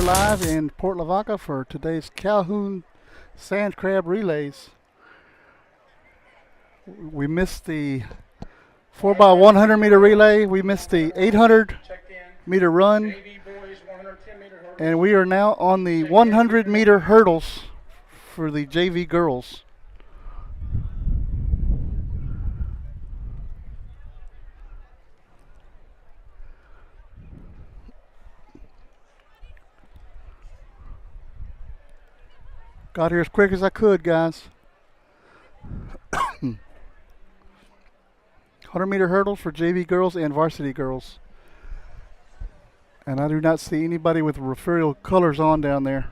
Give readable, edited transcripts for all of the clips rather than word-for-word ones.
live in Port Lavaca for today's Calhoun Sandcrab relays. We missed the 4x100 meter relay. We missed the 800 meter run. And we are now on the 100 meter hurdles for the JV girls. Got here as quick as I could, guys. 100 meter hurdles for JV girls and varsity girls. And I do not see anybody with referral colors on down there.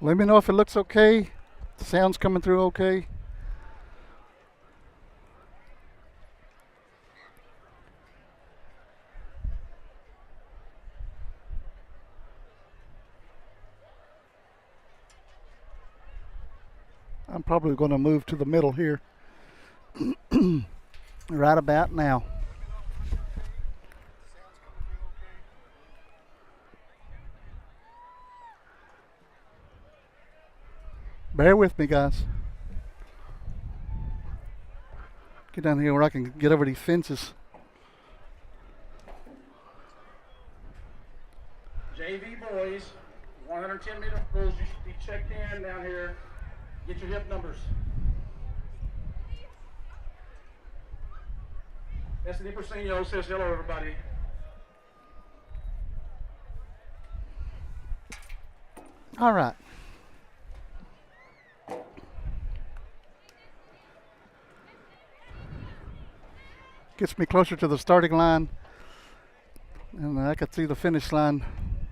Let me know if it looks okay. The sound's coming through okay. I'm probably going to move to the middle here. Right about now. Bear with me, guys. Get down here where I can get over these fences. JV boys, 110 meter hurdles. You should be checked in down here. Get your hip numbers. Anthony Persino says hello, everybody. All right. Gets me closer to the starting line, and I could see the finish line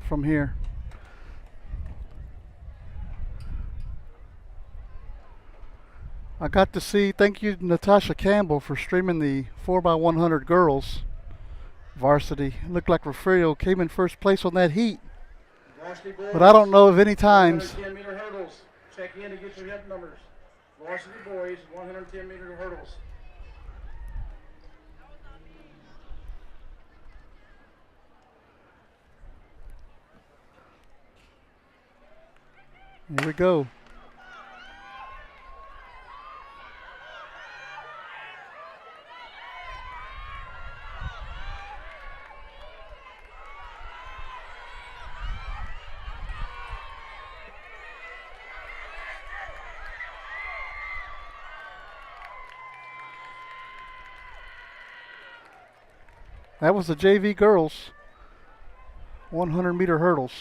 from here. I got to see, thank you Natasha Campbell for streaming the 4x100 girls varsity. It looked like Refugio came in first place on that heat, but I don't know of any times. 110 meter hurdles. Check in to get your hip numbers. Varsity boys, 110 meter hurdles. Here we go. That was the JV girls 100 meter hurdles.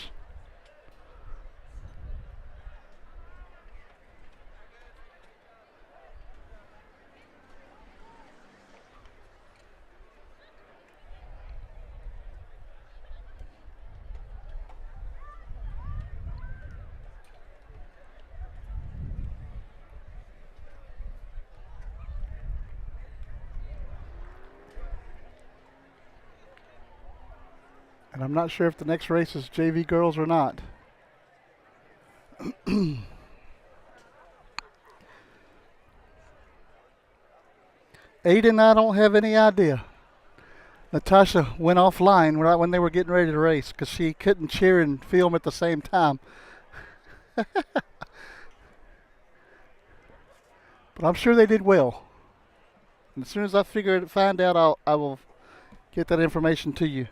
And I'm not sure if the next race is JV girls or not. Aiden, I don't have any idea. Natasha went offline right when they were getting ready to race because she couldn't cheer and film at the same time. But I'm sure they did well. And as soon as I find out, I will get that information to you.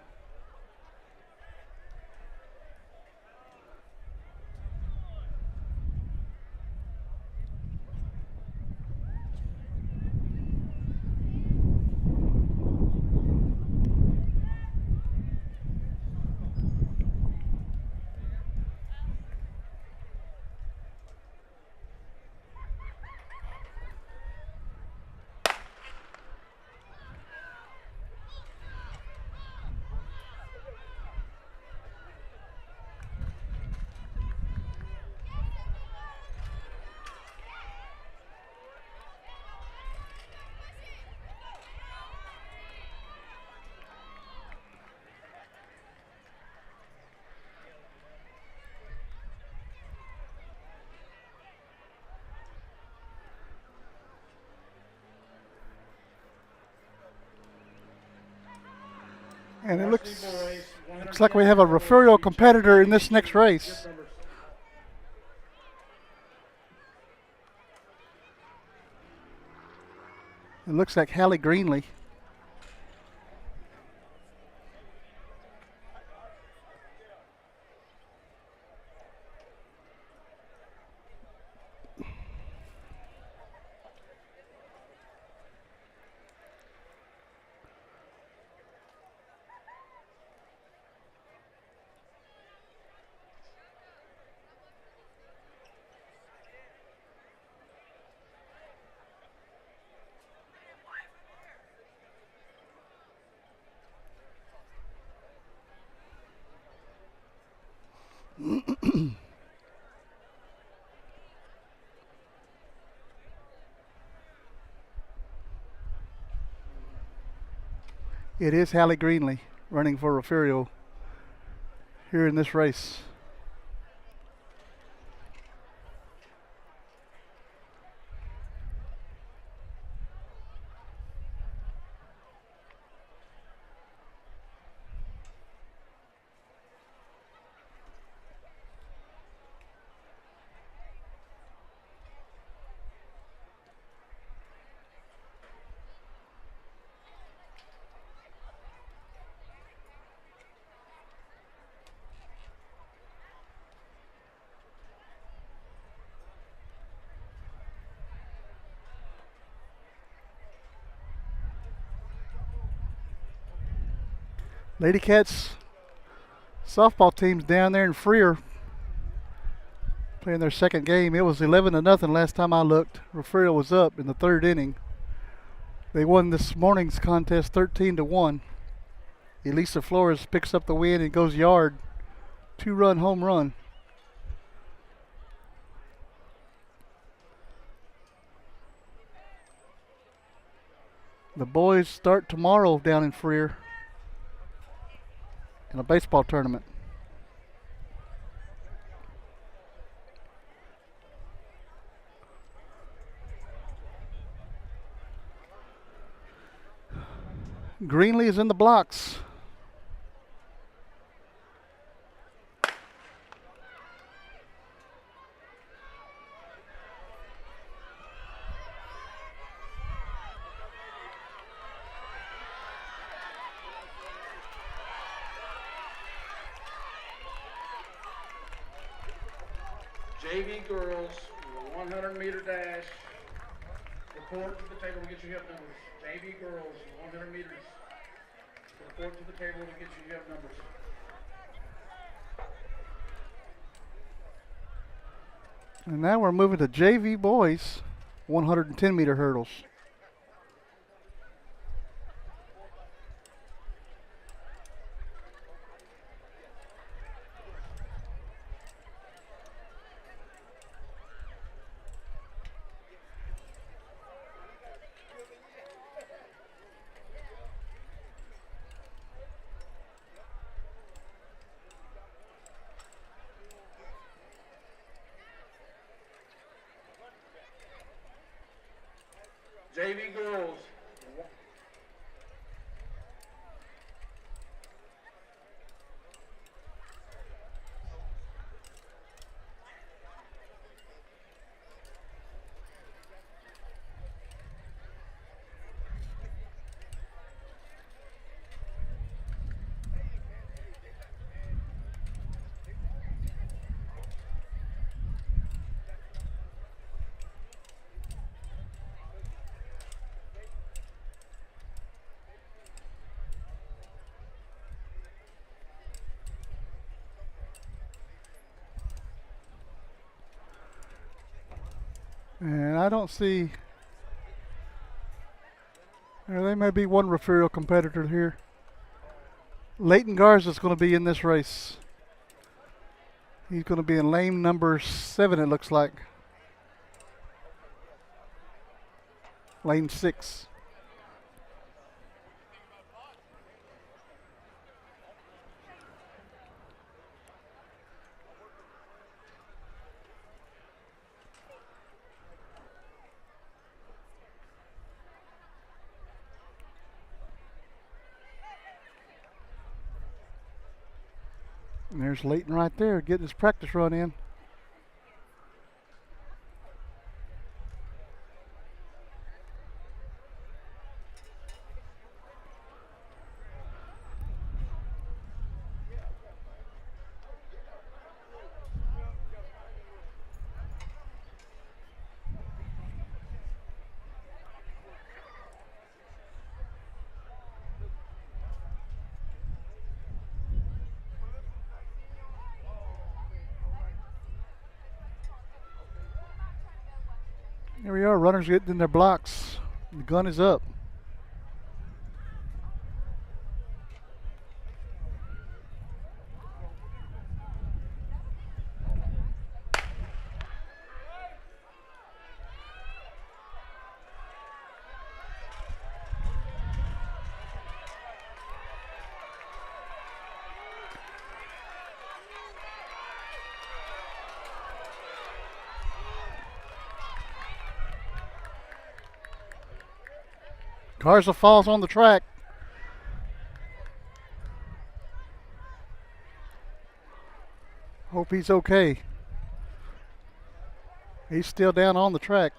And it Varsity looks boys, like we have a 110 referral girls, competitor in get this next your race. hip numbers. It looks like Hallie Greenlee. It is Hallie Greenlee running for Refugio here in this race. Lady Cats softball team's down there in Freer playing their second game. It was 11-0 last time I looked. Refugio was up in the third inning. They won this morning's contest 13-1. Elisa Flores picks up the win and goes yard. 2-run home run. The boys start tomorrow down in Freer in a baseball tournament. Greenlee is in the blocks. JV girls, 100-meter dash. Report to the table to get your hip numbers. JV girls, 100 meters. Report to the table to get your hip numbers. And now we're moving to JV boys, 110-meter hurdles. JV girls. And I don't see. There may be one referral competitor here. Leighton Garza is going to be in this race. He's going to be in lane number 7, it looks like. Lane 6. And there's Leighton right there getting his practice run in. Here we are, runners getting in their blocks. The gun is up. Garza falls on the track. Hope he's okay. He's still down on the track.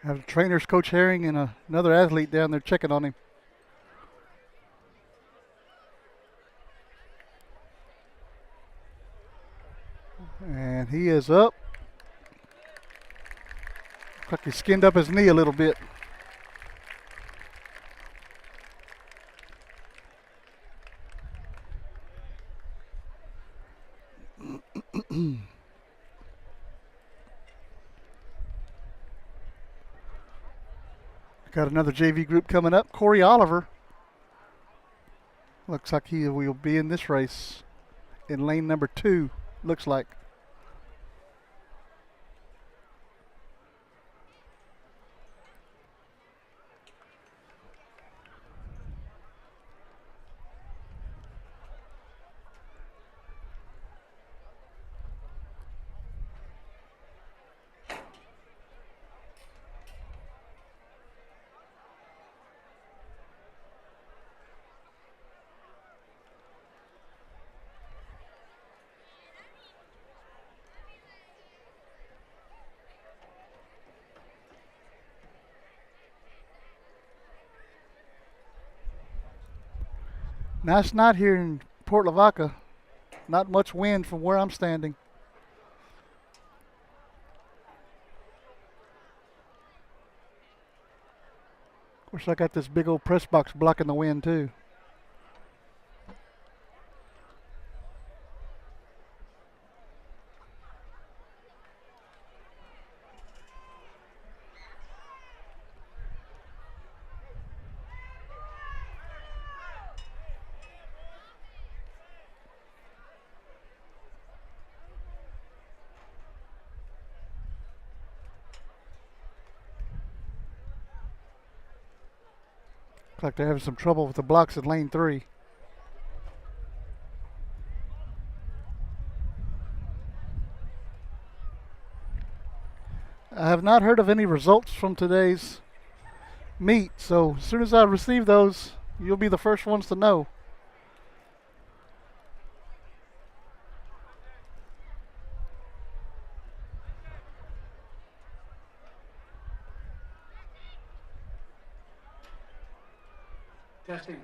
Have trainers, Coach Herring, and another athlete down there checking on him. And he is up. Looks like he skinned up his knee a little bit. Got another JV group coming up. Corey Oliver. Looks like he will be in this race in lane number 2, looks like. Nice night here in Port Lavaca. Not much wind from where I'm standing. Of course, I got this big old press box blocking the wind too. Looks like they're having some trouble with the blocks in lane 3. I have not heard of any results from today's meet, so as soon as I receive those, you'll be the first ones to know. Testing.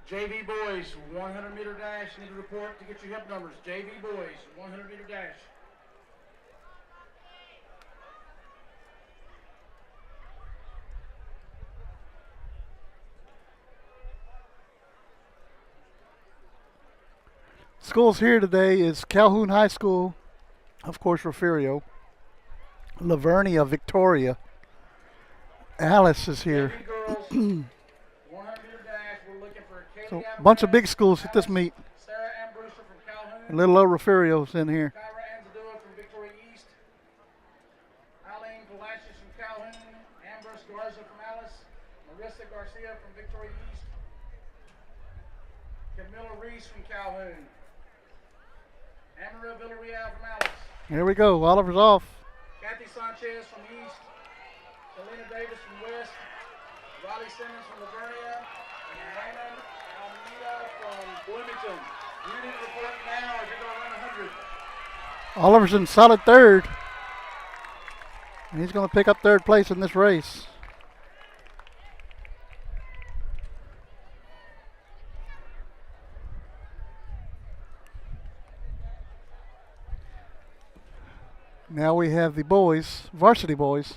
JV boys, 100-meter dash. Need a report to get your hip numbers. JV boys, 100-meter dash. Schools here today is Calhoun High School, of course, Refugio. Lavernia, Victoria. Alice is here. JV girls, 100-meter dash. We're looking for Katie So a bunch of big schools at this meet. Sarah Ambrusa from Calhoun. And little old Refugio's in here. Kyra Anzadua from Victoria East. Eileen Velasquez from Calhoun. Ambrose Garza from Alice. Marissa Garcia from Victoria East. Camilla Reese from Calhoun. Amara Villarreal from Alice. Here we go. Oliver's off. Kathy Sanchez from East. Selena Davis from West. Riley Simmons from Lavernia. And Raymond Almeida from Bloomington. You need to report now if you're going to run 100. Oliver's in solid third. And he's going to pick up third place in this race. Now we have the boys, varsity boys.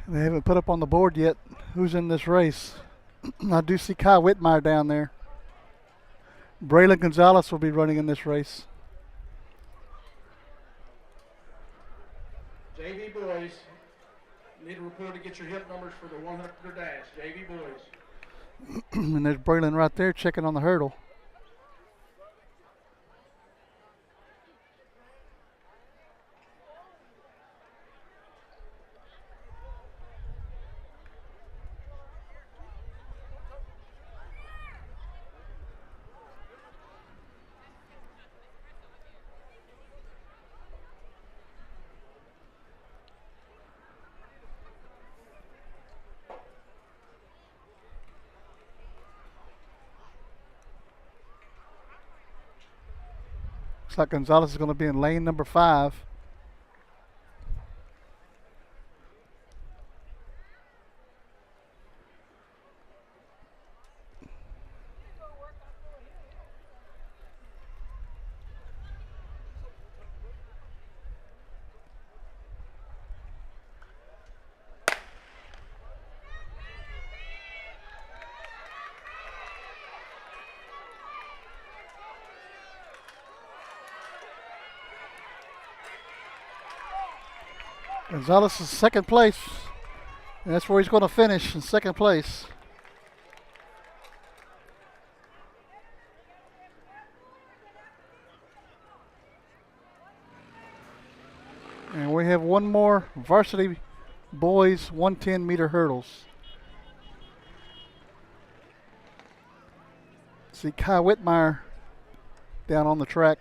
They haven't put up on the board yet who's in this race. I do see Kai Whitmire down there. Braylon Gonzalez will be running in this race. JV boys, you need to report to get your hip numbers for the 100 meter dash. JV boys. And there's Braylon right there checking on the hurdle. Looks like Gonzalez is going to be in lane number 5. Gonzalez is second place. And that's where he's going to finish, in second place. And we have one more varsity boys 110 meter hurdles. See Kai Whitmire down on the track.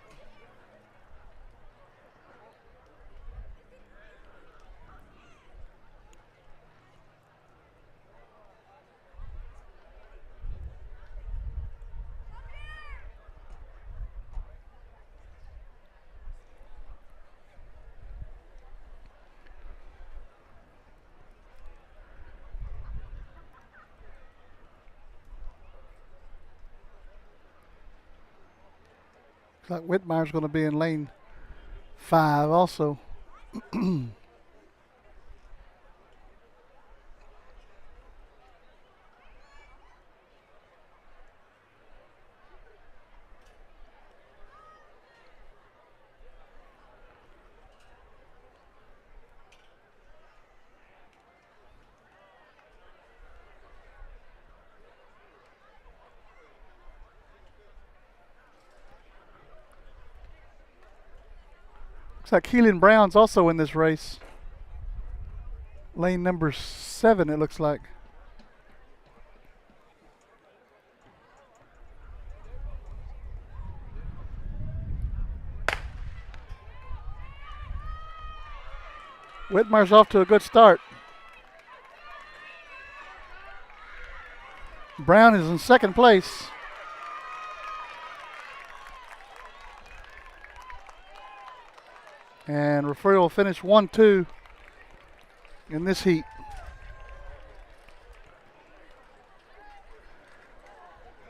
Looks like Whitmire's going to be in lane 5 also. Looks like Keelan Brown's also in this race. Lane number 7, it looks like. Whitmire's off to a good start. Brown is in second place. And Rafael will finish 1-2 in this heat.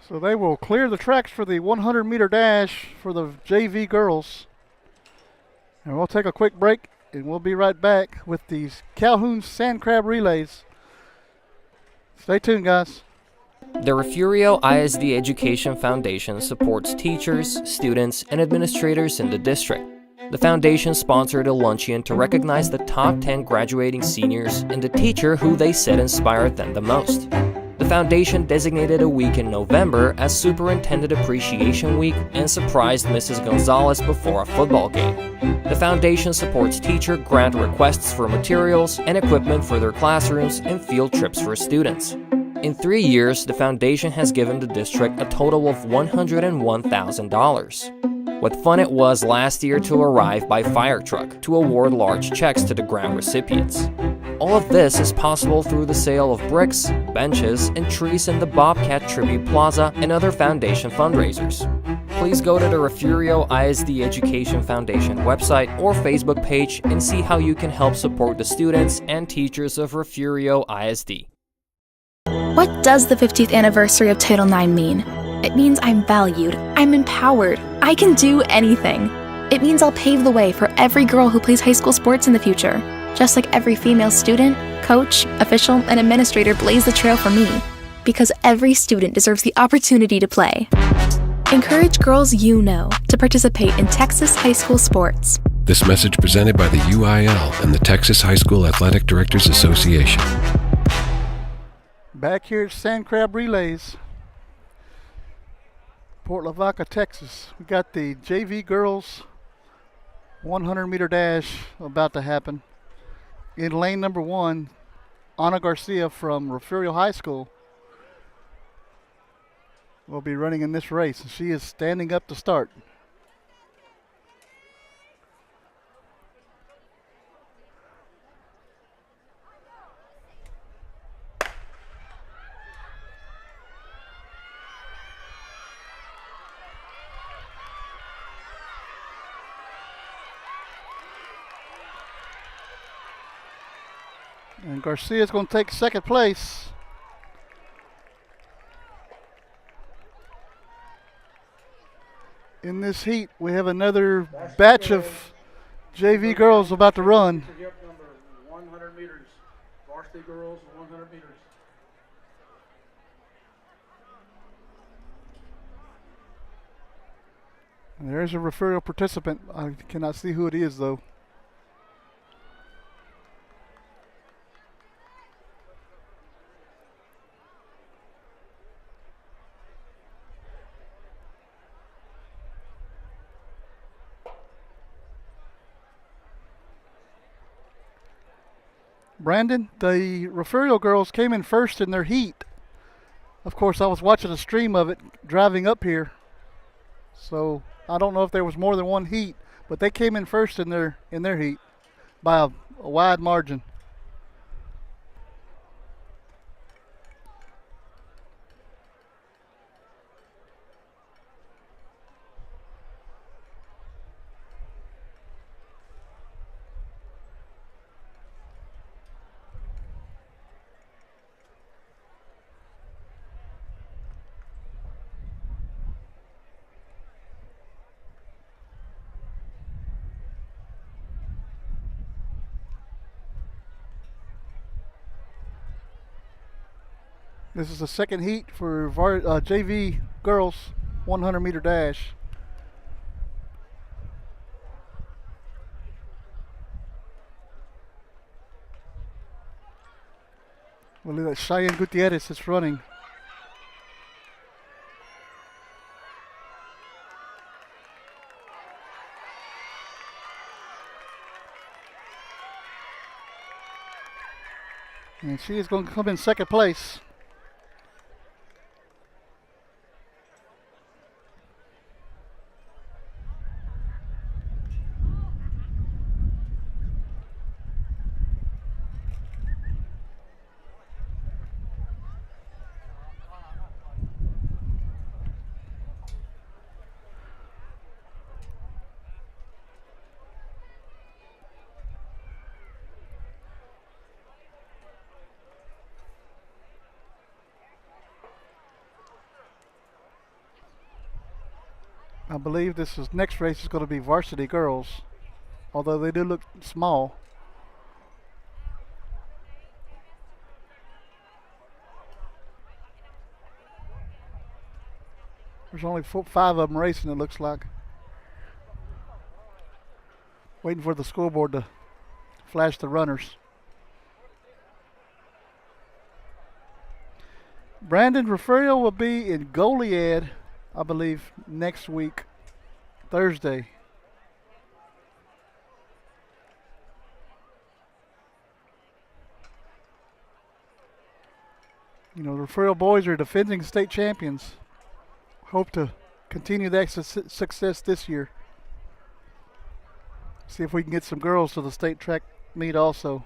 So they will clear the tracks for the 100 meter dash for the JV girls. And we'll take a quick break and we'll be right back with these Calhoun Sandcrab relays. Stay tuned, guys. The Refugio ISD Education Foundation supports teachers, students, and administrators in the district. The foundation sponsored a luncheon to recognize the top 10 graduating seniors and the teacher who they said inspired them the most. The foundation designated a week in November as Superintendent Appreciation Week and surprised Mrs. Gonzalez before a football game. The foundation supports teacher grant requests for materials and equipment for their classrooms and field trips for students. In 3 years, the foundation has given the district a total of $101,000. What fun it was last year to arrive by fire truck to award large checks to the grant recipients. All of this is possible through the sale of bricks, benches, and trees in the Bobcat Tribute Plaza and other foundation fundraisers. Please go to the Refugio ISD Education Foundation website or Facebook page and see how you can help support the students and teachers of Refugio ISD. What does the 50th anniversary of Title IX mean? It means I'm valued, I'm empowered, I can do anything. It means I'll pave the way for every girl who plays high school sports in the future, just like every female student, coach, official, and administrator blazed the trail for me, because every student deserves the opportunity to play. Encourage girls you know to participate in Texas high school sports. This message presented by the UIL and the Texas High School Athletic Directors Association. Back here at Sandcrab Relays, Port Lavaca, Texas. We got the JV girls 100-meter dash about to happen. In lane number 1, Ana Garcia from Refugio High School will be running in this race, and she is standing up to start. And Garcia's going to take second place. In this heat, we have another batch of JV girls about to run. Number 100 meters. Varsity girls, 100 meters. And there's a referral participant. I cannot see who it is, though. Brandon, the Refugio girls came in first in their heat. Of course, I was watching a stream of it driving up here, so I don't know if there was more than one heat, but they came in first in their heat by a wide margin. This is the second heat for JV girls 100-meter dash. Well, look at Cheyenne Gutierrez is running. And she is going to come in second place. I believe next race is going to be varsity girls, although they do look small. There's only 5 of them racing, it looks like. Waiting for the scoreboard to flash the runners. Brandon Referial will be in Goliad, I believe, next week, Thursday. You know, the Referial boys are defending state champions. Hope to continue that success this year. See if we can get some girls to the state track meet also.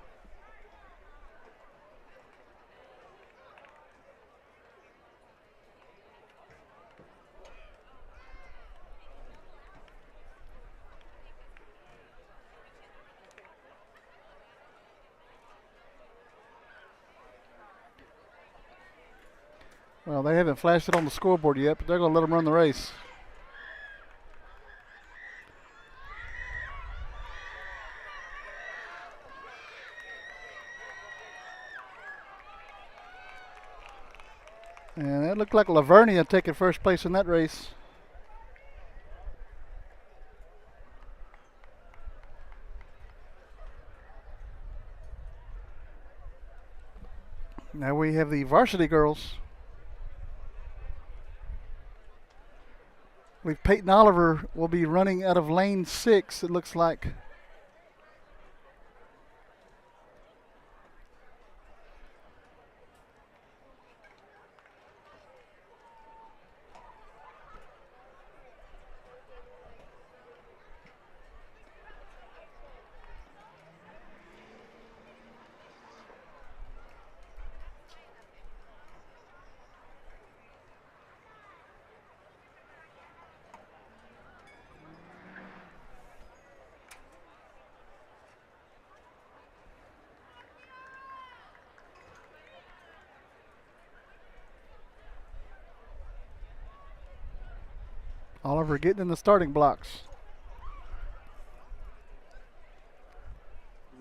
Well, they haven't flashed it on the scoreboard yet, but they're going to let them run the race. And it looked like Lavernia taking first place in that race. Now we have the varsity girls. I believe Peyton Oliver will be running out of lane 6, it looks like. Oliver getting in the starting blocks.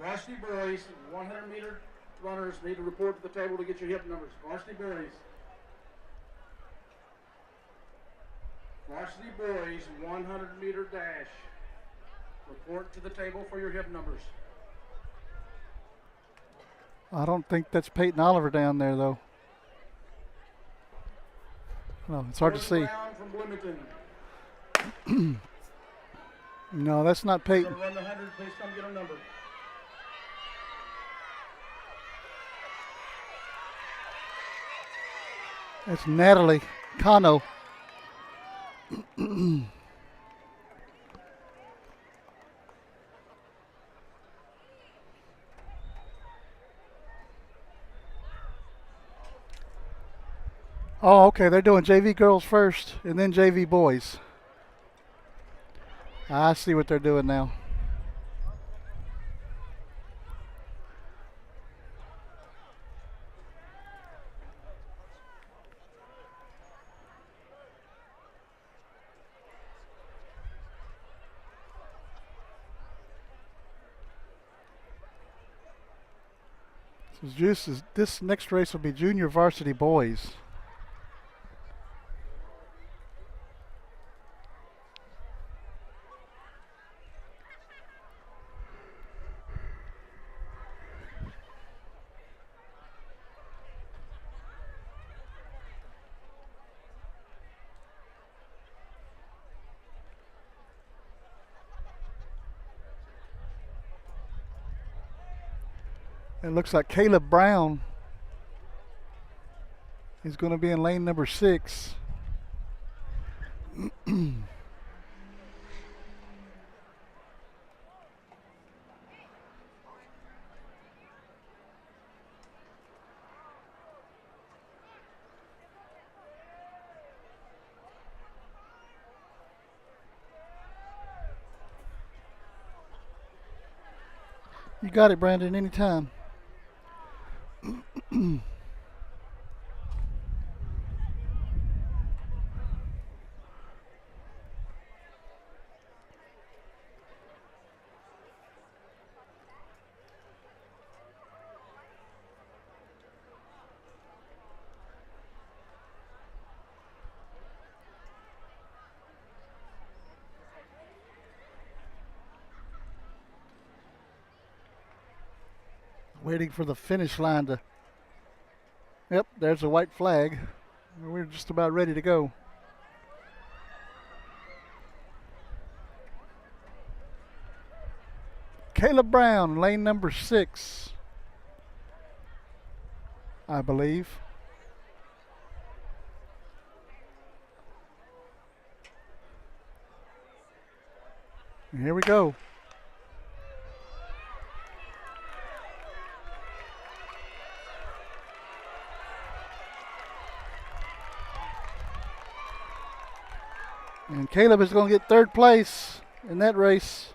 Varsity boys, 100-meter runners need to report to the table to get your hip numbers. Varsity boys. Varsity boys, 100-meter dash. Report to the table for your hip numbers. I don't think that's Peyton Oliver down there, though. No, it's hard to see. Round from Bloomington. No, that's not Peyton. Run the 100, please come get a number. That's Natalie Cano. Oh, okay, they're doing JV girls first and then JV boys. I see what they're doing now. So this next race will be junior varsity boys. It looks like Caleb Brown is going to be in lane number 6. You got it, Brandon, anytime. Waiting for the finish line to. Yep, there's a white flag. We're just about ready to go. Caleb Brown, lane number 6, I believe. And here we go. And Caleb is going to get 3rd place in that race.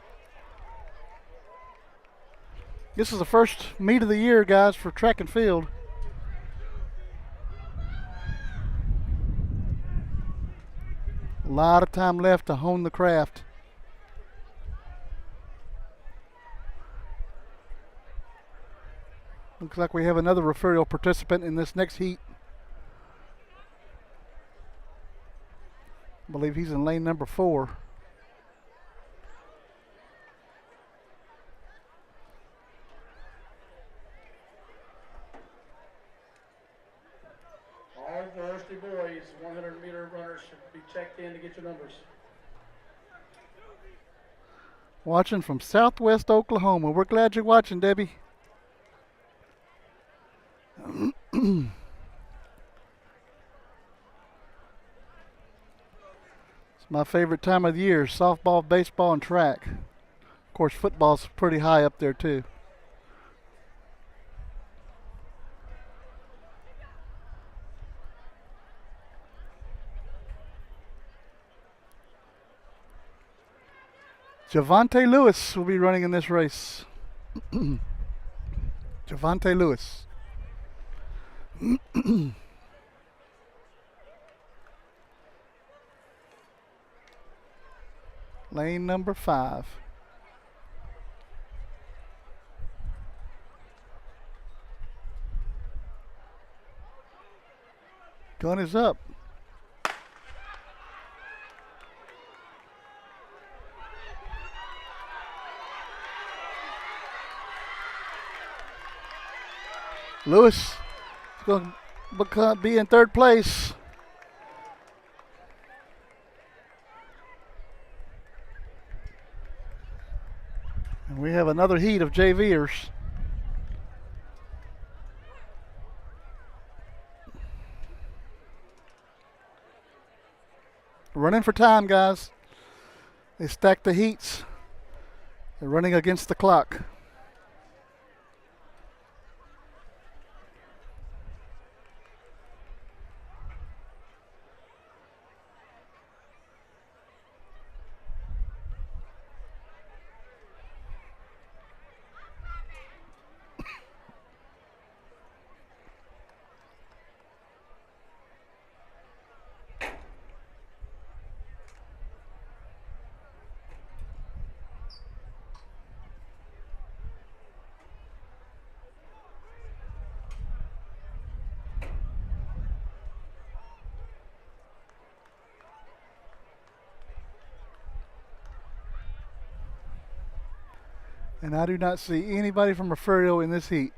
This is the first meet of the year, guys, for track and field. A lot of time left to hone the craft. Looks like we have another referral participant in this next heat. I believe he's in lane number 4. All varsity boys, 100-meter runners should be checked in to get your numbers. Watching from Southwest Oklahoma. We're glad you're watching, Debbie. It's my favorite time of the year, softball, baseball, and track. Of course, football's pretty high up there, too. Javante Lewis will be running in this race. Javante Lewis. Lane number 5. Gun is up. Lewis is going to be in 3rd place. And we have another heat of JVers. Running for time, guys. They stack the heats. They're running against the clock. And I do not see anybody from Referio in this heat.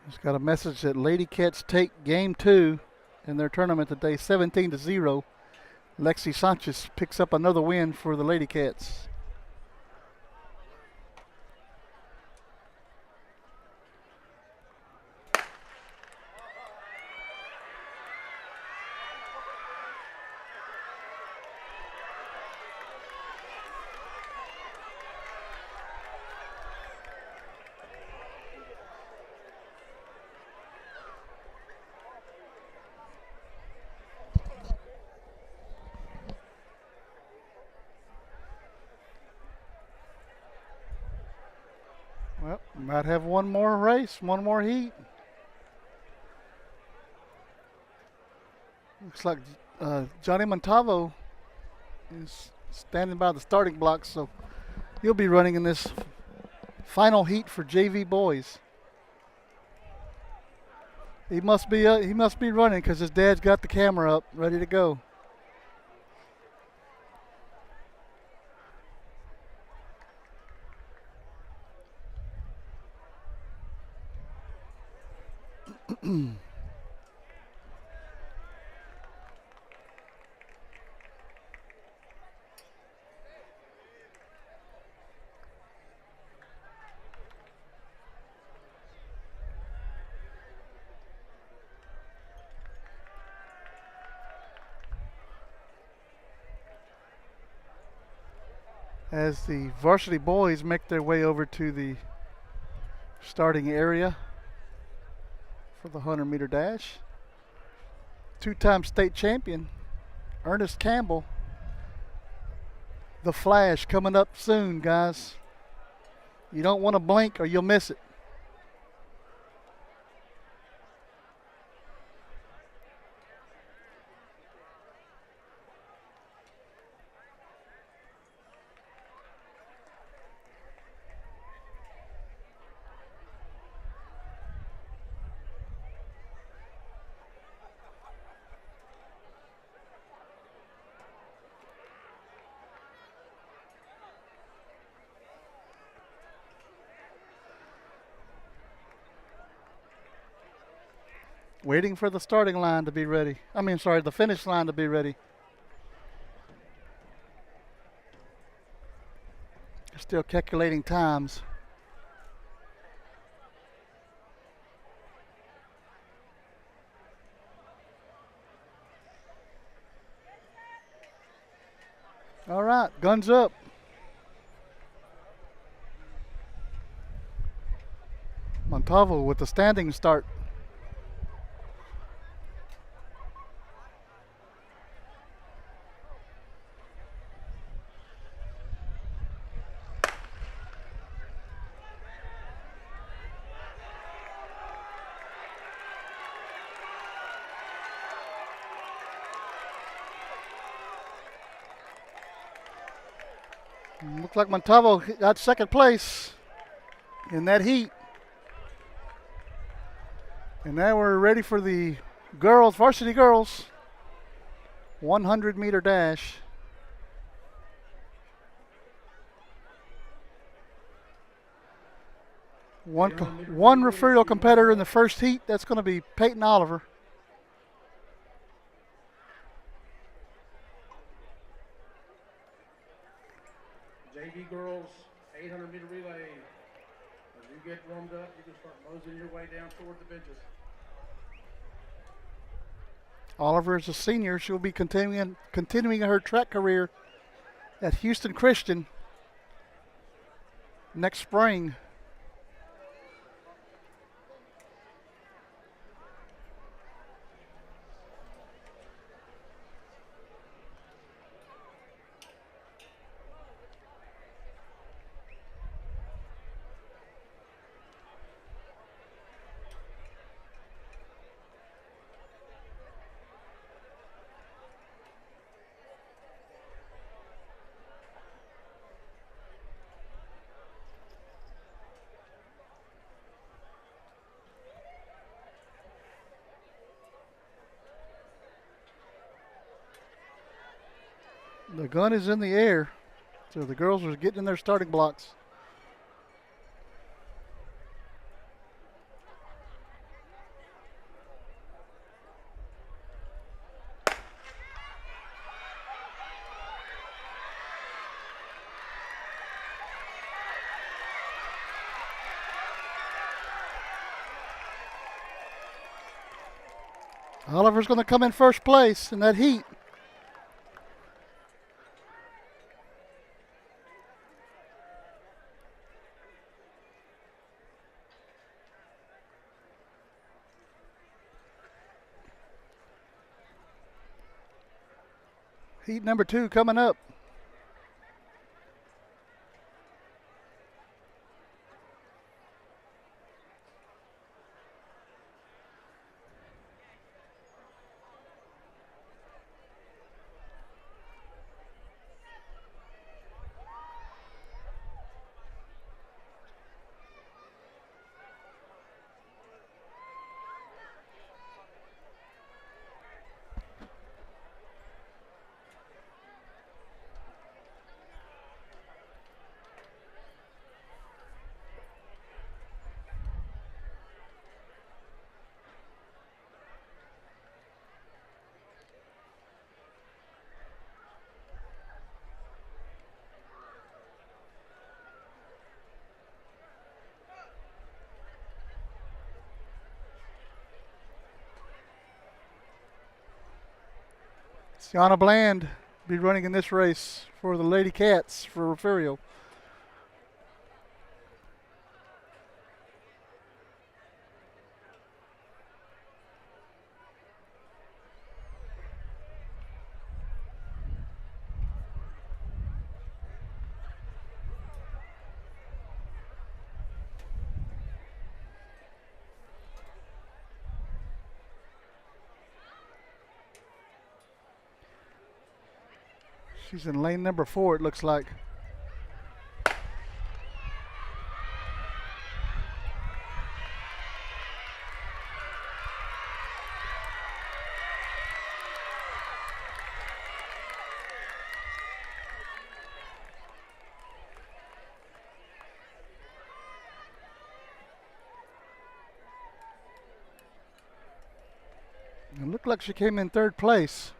Just got a message that Lady Cats take game 2 in their tournament today, 17-0. Lexi Sanchez picks up another win for the Lady Cats. Well, might have one more race, one more heat. Looks like Johnny Montavo is standing by the starting block, so He'll be running in this final heat for JV boys. He must be running because his dad's got the camera up, ready to go. As the varsity boys make their way over to the starting area for the 100-meter dash. Two-time state champion Ernest Campbell, the Flash, coming up soon, guys. You don't want to blink or you'll miss it. Waiting for the starting line to be ready. The finish line to be ready. Still calculating times. All right, guns up. Montalvo with the standing start. Looks like Montalvo got second place in that heat. And now we're ready for the girls, varsity girls, 100-meter dash. One referral competitor in the first heat. That's going to be Peyton Oliver. JV girls, 800-meter relay. As you get warmed up, you can start moseying your way down toward the benches. Oliver is a senior. She'll be continuing her track career at Houston Christian next spring. The gun is in the air, so the girls are getting in their starting blocks. Oliver's going to come in first place in that heat. Heat number 2 coming up. Sienna Bland be running in this race for the Lady Cats for Refugio. She's in lane number 4, it looks like. It looked like she came in 3rd place.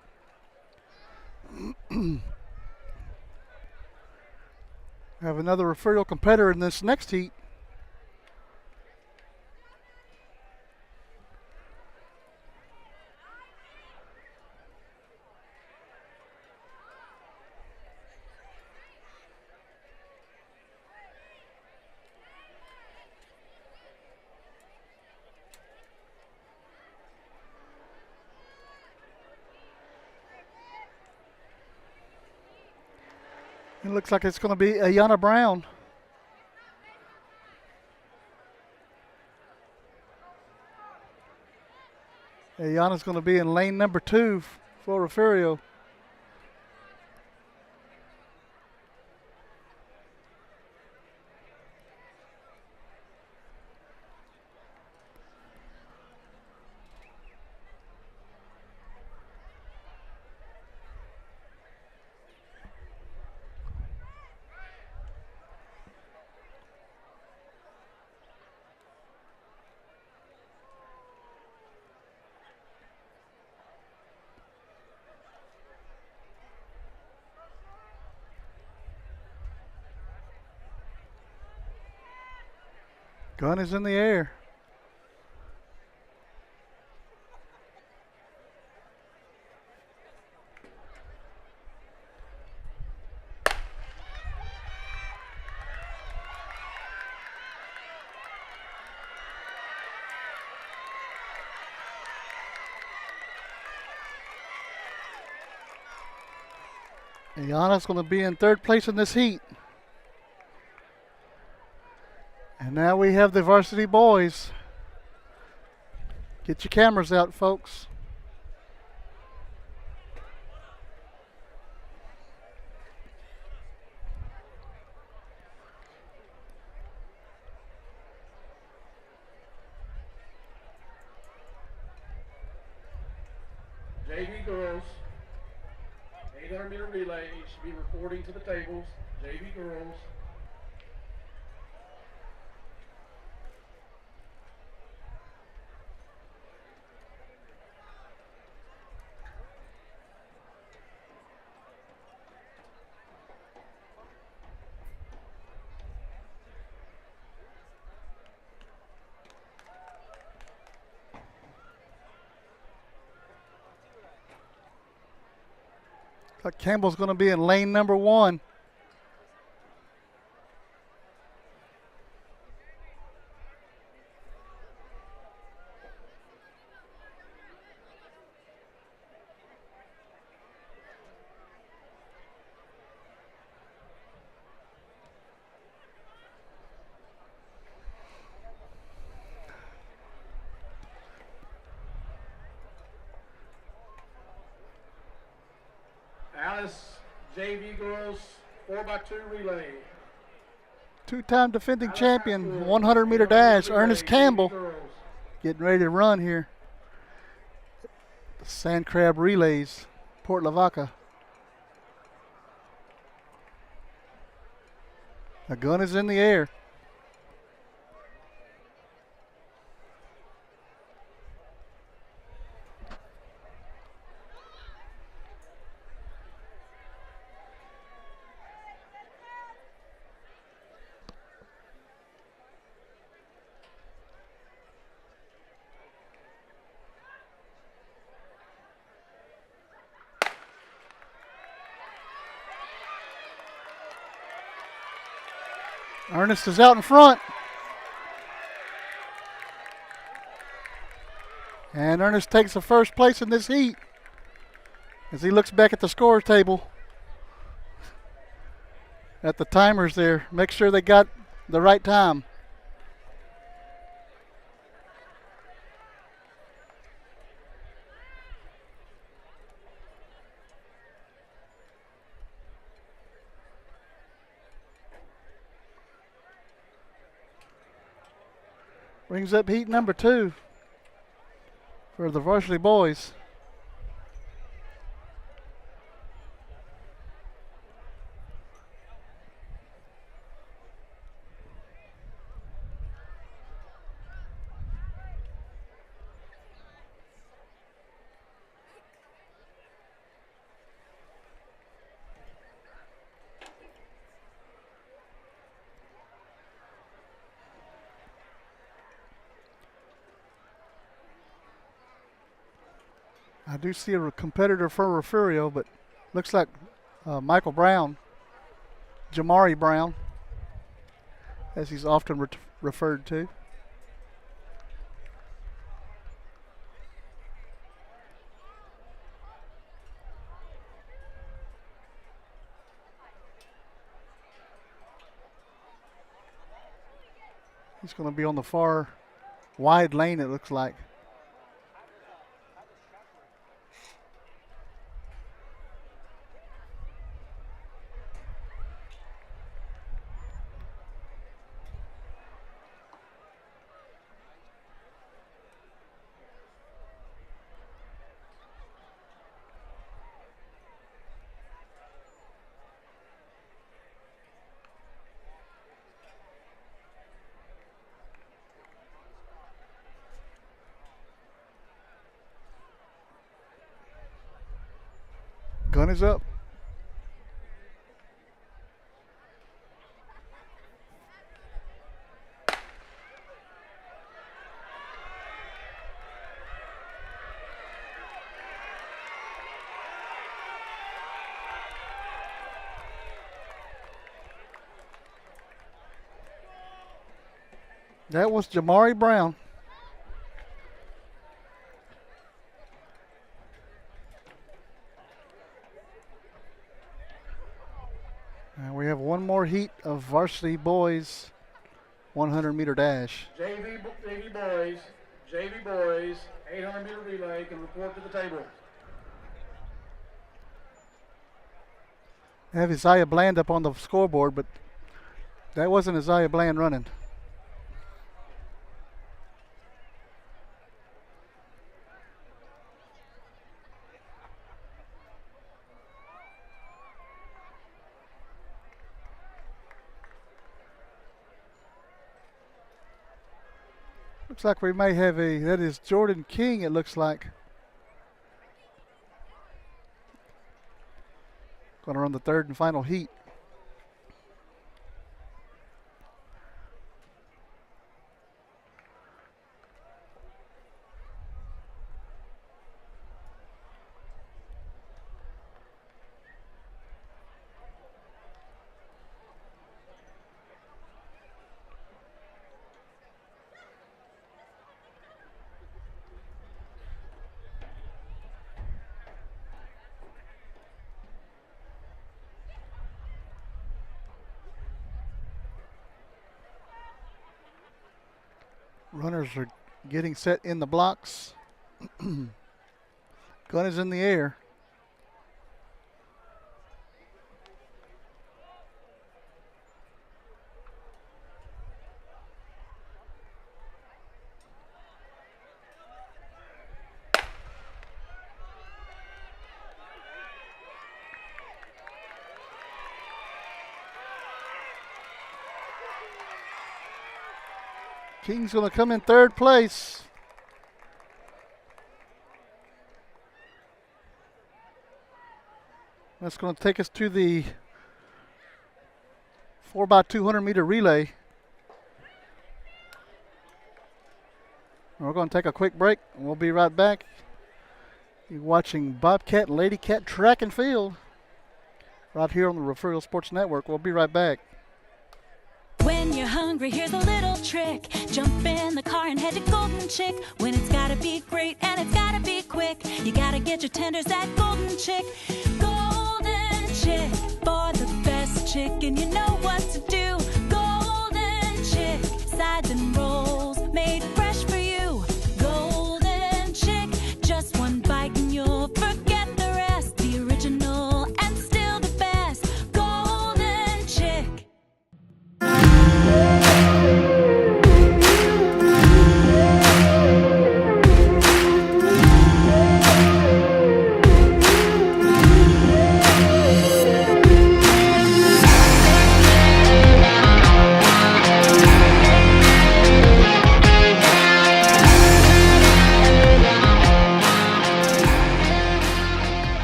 Have another referral competitor in this next heat. It looks like it's going to be Ayana Brown. Ayana's going to be in lane number 2 for Refugio. Gun is in the air. Ayana's going to be in 3rd place in this heat. And now we have the varsity boys. Get your cameras out, folks. JV girls, 800-meter relay should be reporting to the tables. JV girls. Like Campbell's going to be in lane number 1. Alice, JV girls, 4x2 relay. 2-time defending champion, 100-meter dash, Ernest Campbell, getting ready to run here. The Sandcrab relays, Port Lavaca. The gun is in the air. Ernest is out in front. And Ernest takes the first place in this heat as he looks back at the score table at the timers there. Make sure they got the right time. Brings up heat number 2 for the varsity boys. I do see a competitor for Refugio, but looks like Michael Brown, Jamari Brown, as he's often referred to. He's going to be on the far wide lane, it looks like. Gun is up. That was Jamari Brown. And we have one more heat of varsity boys 100-meter dash. JV boys, 800-meter relay can report to the table. I have Isaiah Bland up on the scoreboard, but that wasn't Isaiah Bland running. Looks like we may have that is Jordan King, it looks like. Going to run the third and final heat. Runners are getting set in the blocks. Gun is in the air. King's going to come in third place. That's going to take us to the 4x200-meter relay. We're going to take a quick break, and we'll be right back. You're watching Bobcat and Lady Cat Track and Field right here on the Referral Sports Network. We'll be right back. When you're hungry, here's a little trick. Jump in the car and head to Golden Chick. When it's gotta be great and it's gotta be quick, you gotta get your tenders at Golden Chick. Golden Chick, for the best chicken, you know what to do. Golden Chick, sides and rolls made fresh for you. Golden Chick, just one bite and you'll forget the rest. The original and still the best. Golden Chick.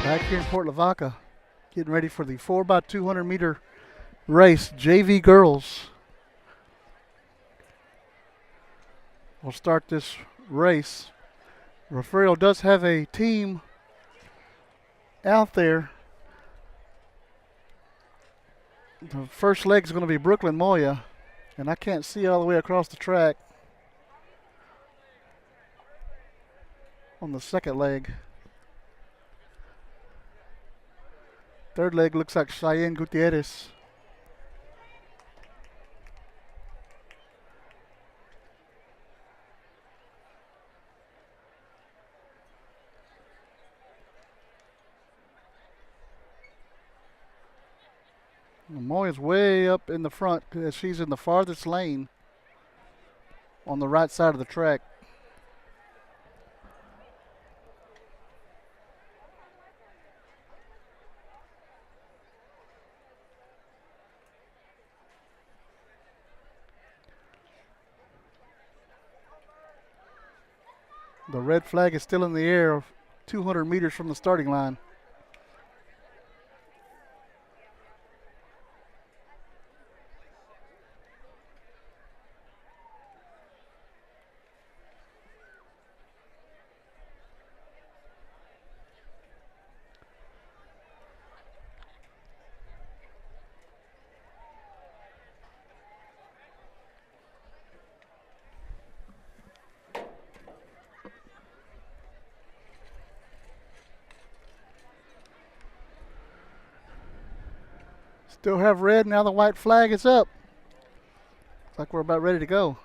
Back here in Port Lavaca, getting ready for the 4x200 meter race, JV girls. We'll start this race. Rafael does have a team out there. The first leg is going to be Brooklyn Moya, and I can't see all the way across the track on the second leg. Third leg looks like Cheyenne Gutierrez. Moya's way up in the front because she's in the farthest lane on the right side of the track. The red flag is still in the air 200 meters from the starting line. Still have red, now the white flag is up. Looks like we're about ready to go.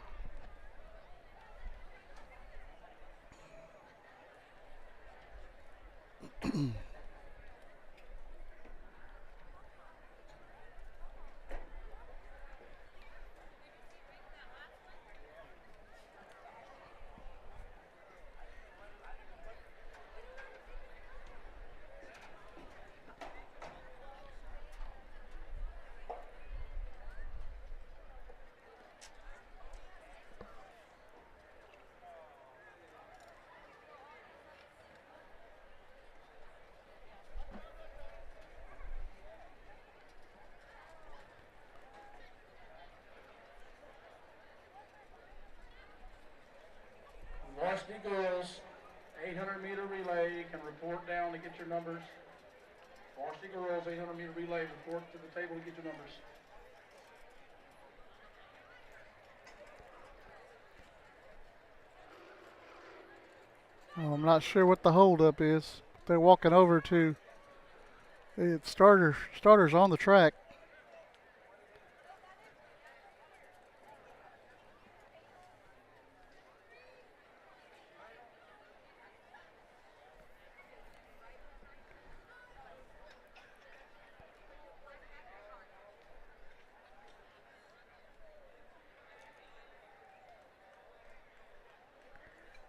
Varsity girls, 800 meter relay, you can report down to get your numbers. Varsity girls, 800 meter relay, report to the table to get your numbers. I'm not sure what the holdup is. They're walking over to the starters on the track.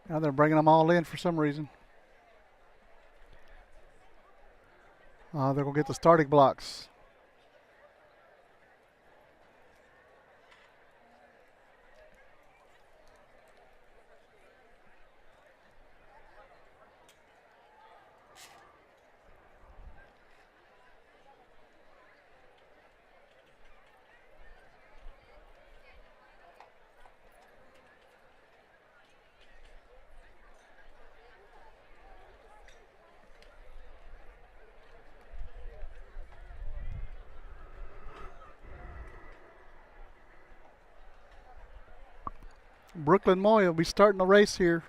Now they're bringing them all in for some reason. They're going to get the starting blocks. Brooklyn Moya will be starting the race here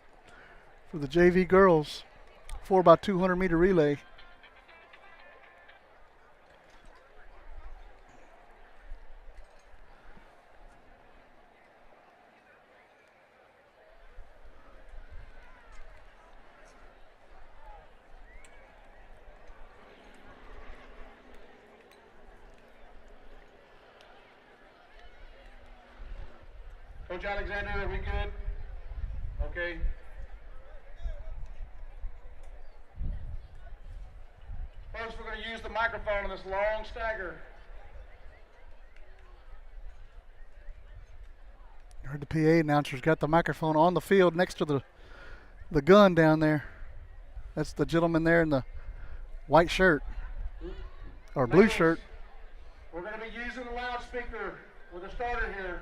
for the JV girls 4x200 meter relay. Coach Alexander, are we good? Okay. Folks, we're going to use the microphone on this long stagger. I heard the PA announcer's got the microphone on the field next to the gun down there. That's the gentleman there in the white shirt or blue Males, shirt. We're going to be using the loudspeaker with the starter here.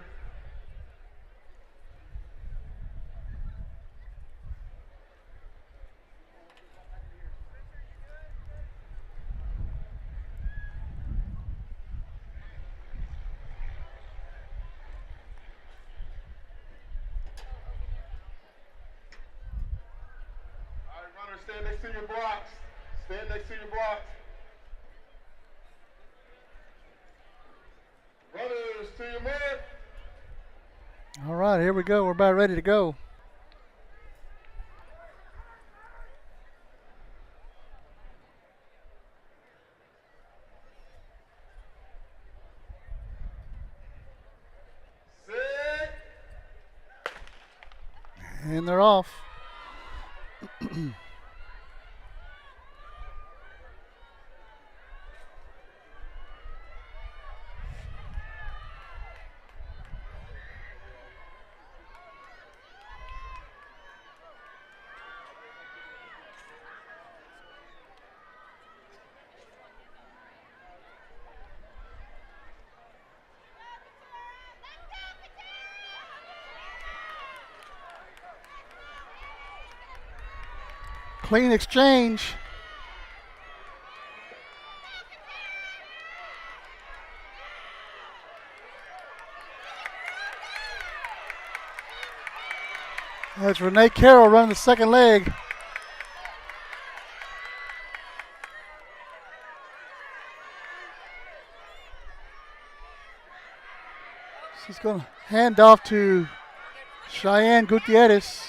Stand next to your blocks. Stand next to your blocks. Brothers, to your man. All right, here we go. We're about ready to go. Sit. And they're off. Clean exchange. That's Renee Carroll running the second leg. She's going to hand off to Cheyenne Gutierrez.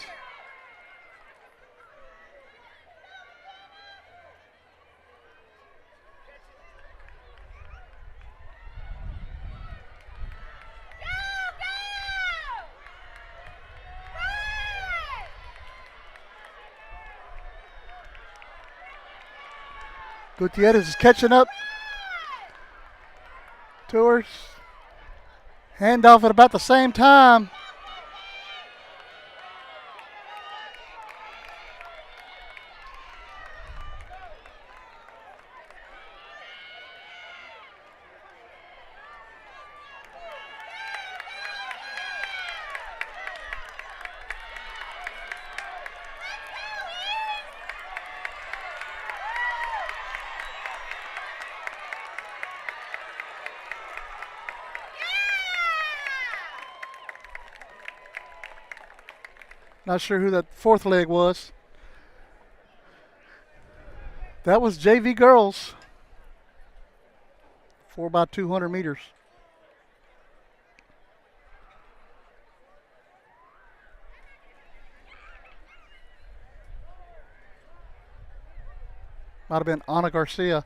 Gutierrez is catching up to her. Hand off at about the same time. Not sure who that fourth leg was. That was JV girls. 4x200 meters. Might have been Ana Garcia.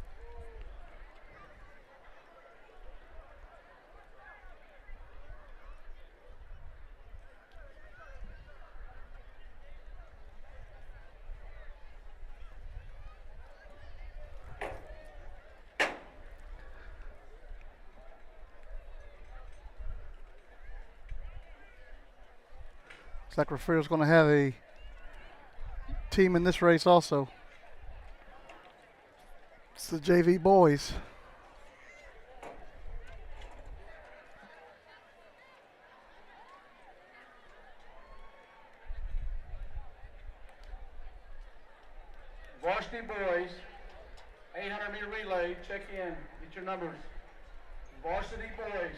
Looks like Refrigerator's going to have a team in this race also. It's the JV boys. Varsity boys, 800 meter relay, check in, get your numbers. Varsity boys.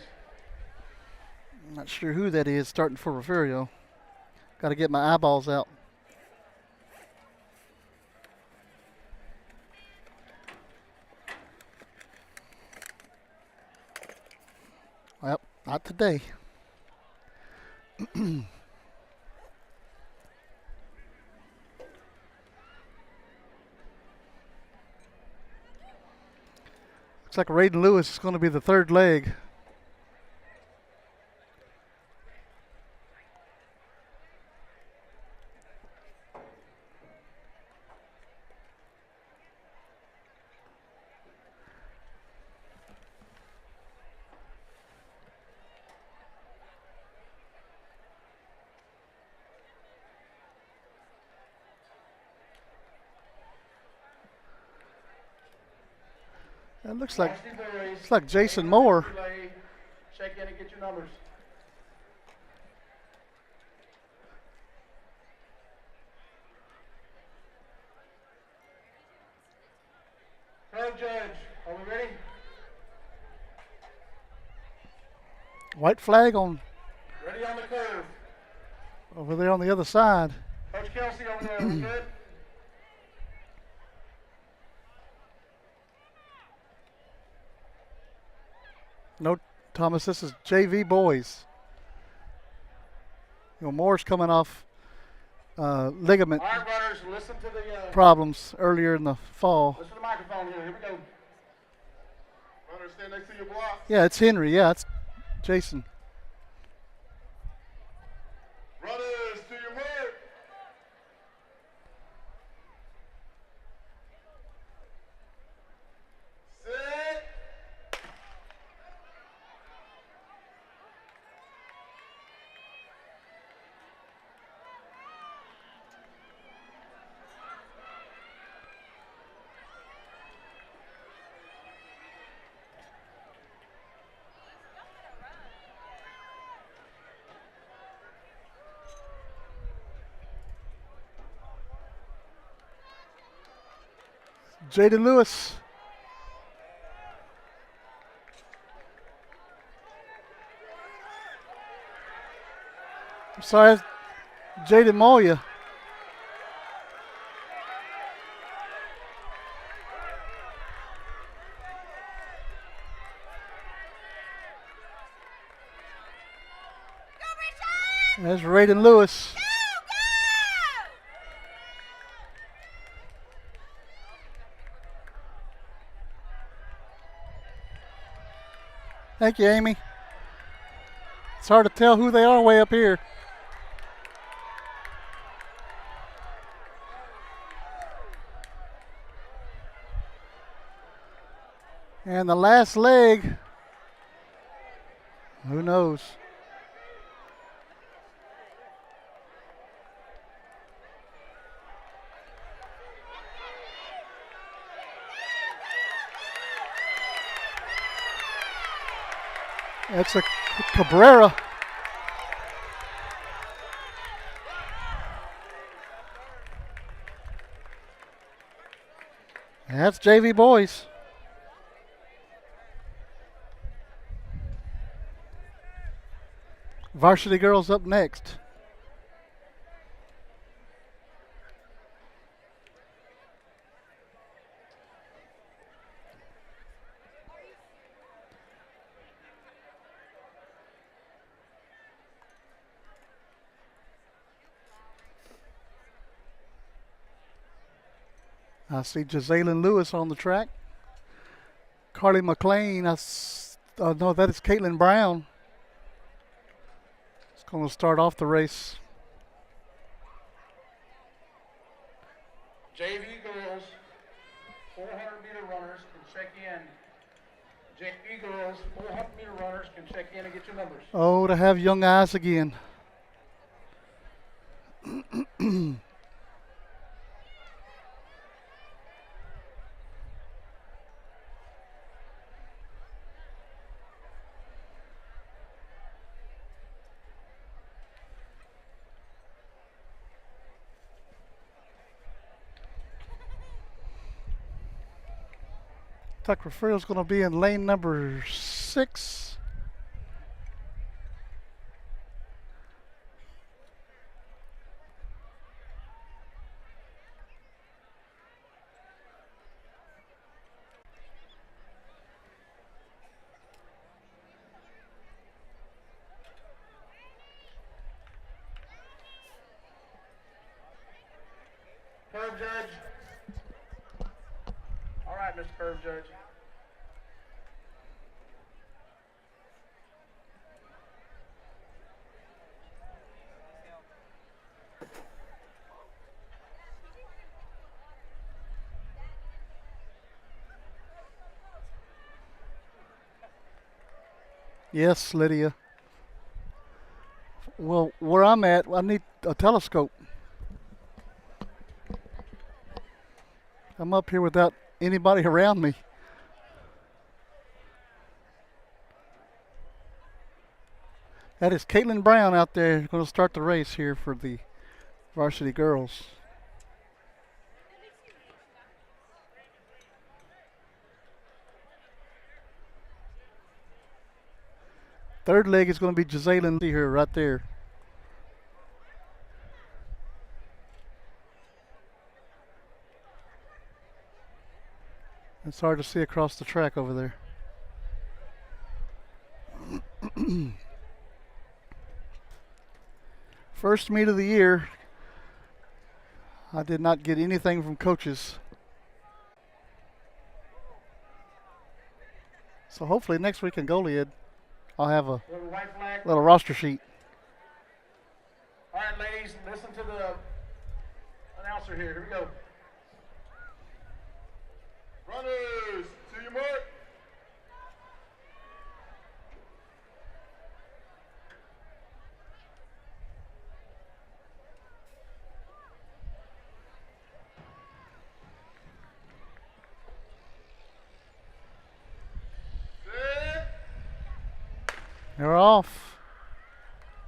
I'm not sure who that is starting for Refugio. Got to get my eyeballs out. Well, not today. Looks like Raiden Lewis is going to be the third leg. It looks like Jason Moore. Check in and get your numbers. Curve judge, are we ready? White flag on Ready on the curve. over there on the other side. Coach Kelsey over there, we good? No, Thomas, this is JV boys. You know, Moore's coming off ligament All right, runners, listen to the problems earlier in the fall. listen to the microphone here. Here we go. Runners, stand next to your block. Yeah, it's Henry. Yeah, it's Jason. Runners, to your work. Sit. Jaden Lewis. I'm sorry, Jaden Moya. There's Raiden Lewis. Thank you, Amy. It's hard to tell who they are way up here. And the last leg, who knows? That's a Cabrera. That's JV boys. Varsity girls up next. I see Jazalyn Lewis on the track. Carly McLean. No, that is Caitlin Brown. It's going to start off the race. JV girls, 400-meter runners can check in. JV girls, 400-meter runners can check in and get your numbers. Oh, to have young eyes again. Tucker Frill's going to be in lane number 6. Judge. All right, Mr. Curve Judge. Yes, Lydia. Well, where I'm at, I need a telescope. I'm up here without anybody around me. That is Caitlin Brown out there going to start the race here for the varsity girls. Third leg is going to be Giselle. See her right there. It's hard to see across the track over there. First meet of the year. I did not get anything from coaches. So hopefully next week in Goliad, I'll have a White flag. little roster sheet. All right, ladies, listen to the announcer here. Here we go. Runners, to your mark. They're off.